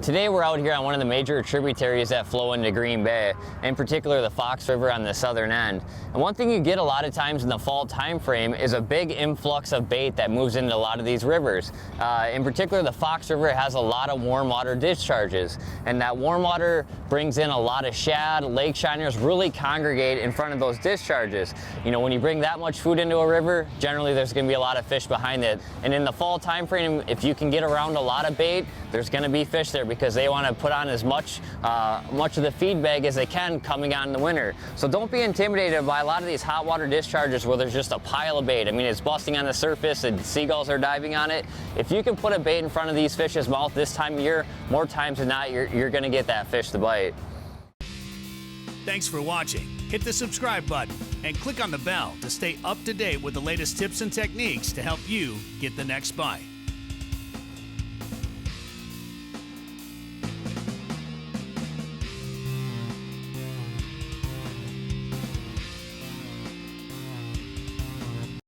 Today we're out here on one of the major tributaries that flow into Green Bay, in particular the Fox River on the southern end. And one thing you get a lot of times in the fall time frame is a big influx of bait that moves into a lot of these rivers. In particular, the Fox River has a lot of warm water discharges, and that warm water brings in a lot of shad. Lake shiners really congregate in front of those discharges. You know, when you bring that much food into a river, generally there's going to be a lot of fish behind it. And in the fall time frame, if you can get around a lot of bait, there's going to be fish there because they want to put on as much of the feed bag as they can coming on in the winter. So don't be intimidated by a lot of these hot water discharges where there's just a pile of bait. I mean, it's busting on the surface and seagulls are diving on it. If you can put a bait in front of these fish's mouth this time of year, more times than not, you're going to get that fish to bite. Thanks for watching. Hit the subscribe button and click on the bell to stay up to date with the latest tips and techniques to help you get the next bite.